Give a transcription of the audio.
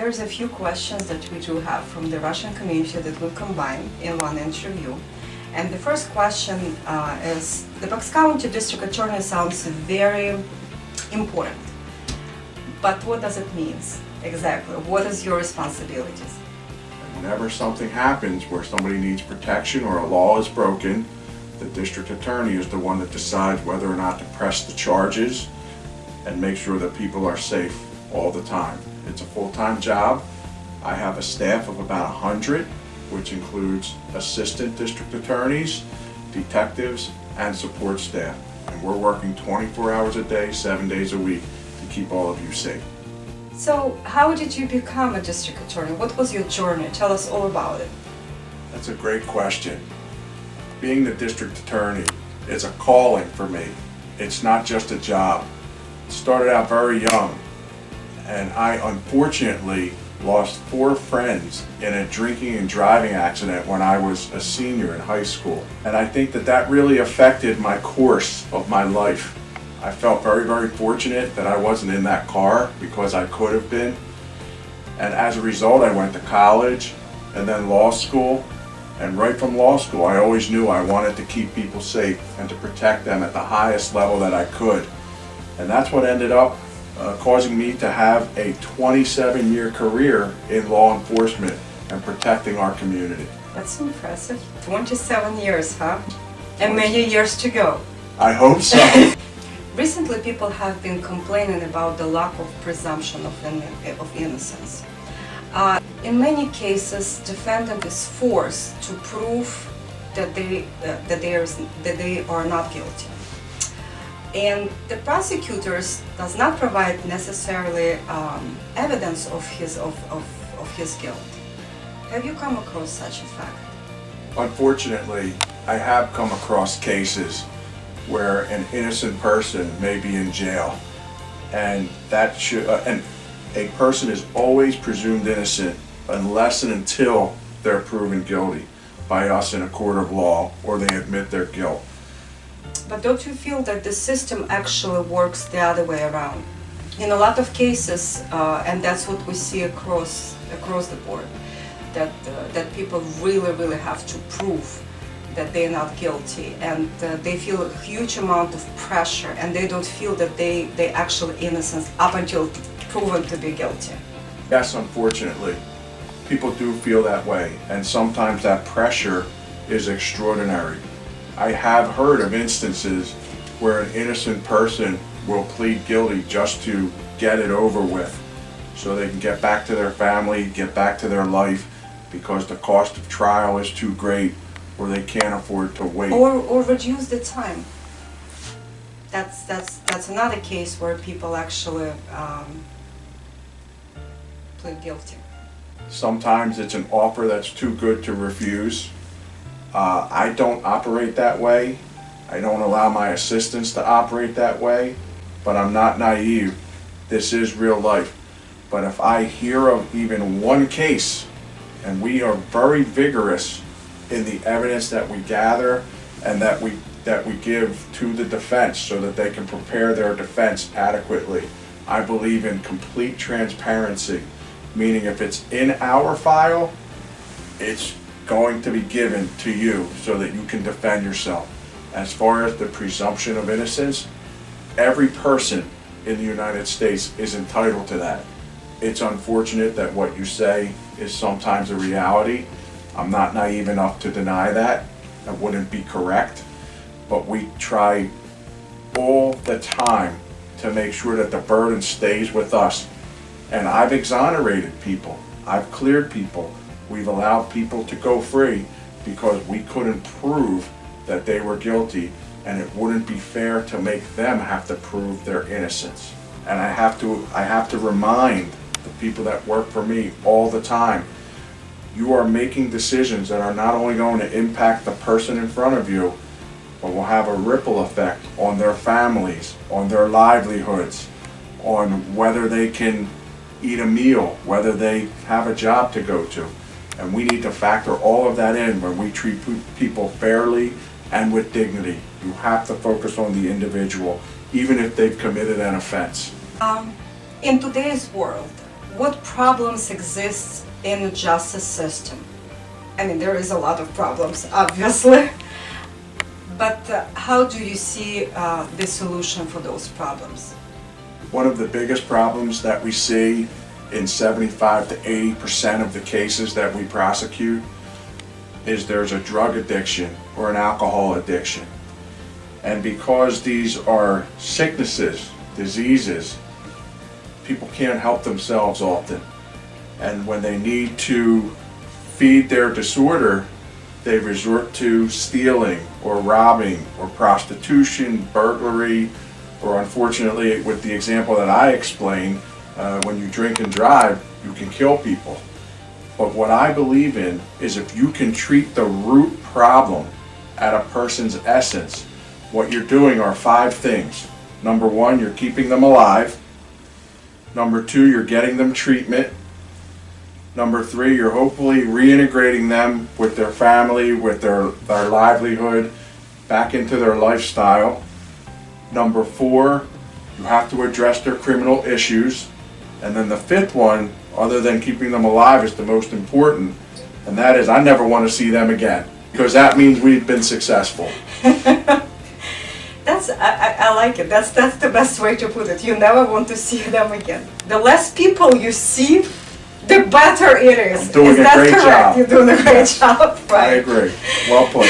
there's a few questions that we do have from the Russian community that we combine in one interview. And the first question is, the Bucks County District Attorney sounds very important, but what does it mean exactly? What is your responsibilities? Whenever something happens where somebody needs protection or a law is broken, the district attorney is the one that decides whether or not to press the charges and make sure that people are safe all the time. It's a full-time job. I have a staff of about 100, which includes assistant district attorneys, detectives, and support staff. And we're working 24 hours a day, 7 days a week to keep all of you safe. So, how did you become a district attorney? What was your journey? Tell us all about it. That's a great question. Being the district attorney is a calling for me. It's not just a job. It started out very young, and I unfortunately lost 4 friends in a drinking and driving accident when I was a senior in high school. And I think that that really affected my course of my life. I felt very, very fortunate that I wasn't in that car because I could have been. And as a result, I went to college and then law school. And right from law school, I always knew I wanted to keep people safe and to protect them at the highest level that I could. And that's what ended up causing me to have a 27-year career in law enforcement and protecting our community. That's impressive. 27 years, huh? And many years to go. I hope so. Recently, people have been complaining about the lack of presumption of innocence. In many cases, defendant is forced to prove that they are not guilty, and the prosecutors does not provide necessarily evidence of his guilt. Have you come across such a fact? Unfortunately, I have come across cases where an innocent person may be in jail, and a person is always presumed innocent unless and until they're proven guilty by us in a court of law or they admit their guilt. But don't you feel that the system actually works the other way around? In a lot of cases, and that's what we see across the board, that people really have to prove that they're not guilty, and they feel a huge amount of pressure, and they don't feel that they actually innocent up until proven to be guilty. Yes, unfortunately, people do feel that way, and sometimes that pressure is extraordinary. I have heard of instances where an innocent person will plead guilty just to get it over with, so they can get back to their family, get back to their life, because the cost of trial is too great, or they can't afford to wait. Or reduce the time. That's another case where people actually plead guilty. Sometimes it's an offer that's too good to refuse. I don't operate that way. I don't allow my assistants to operate that way, but I'm not naive. This is real life. But if I hear of even one case, and we are very vigorous in the evidence that we gather and that we give to the defense so that they can prepare their defense adequately. I believe in complete transparency, meaning if it's in our file, it's going to be given to you so that you can defend yourself. As far as the presumption of innocence, every person in the United States is entitled to that. It's unfortunate that what you say is sometimes a reality. I'm not naive enough to deny that. That wouldn't be correct. But we try all the time to make sure that the burden stays with us. And I've exonerated people. I've cleared people. We've allowed people to go free because we couldn't prove that they were guilty, and it wouldn't be fair to make them have to prove their innocence. And I have to remind the people that work for me all the time, you are making decisions that are not only going to impact the person in front of you, but will have a ripple effect on their families, on their livelihoods, on whether they can eat a meal, whether they have a job to go to. And we need to factor all of that in when we treat people fairly and with dignity. You have to focus on the individual, even if they've committed an offense. In today's world, what problems exist in the justice system? I mean, there is a lot of problems, obviously, but how do you see the solution for those problems? One of the biggest problems that we see in 75 to 80% of the cases that we prosecute is there's a drug addiction or an alcohol addiction. And because these are sicknesses, diseases, people can't help themselves often. And when they need to feed their disorder, they resort to stealing or robbing or prostitution, burglary, or unfortunately, with the example that I explained, when you drink and drive, you can kill people. But what I believe in is if you can treat the root problem at a person's essence, what you're doing are 5 things. Number 1, you're keeping them alive. Number 2, you're getting them treatment. Number 3, you're hopefully reintegrating them with their family, with their livelihood, back into their lifestyle. Number 4, you have to address their criminal issues. And then the 5th one, other than keeping them alive, is the most important, and that is I never want to see them again, because that means we've been successful. I like it. That's the best way to put it. You never want to see them again. The less people you see, the better it is. I'm doing a great job. You're doing a great job, right? I agree. Well put.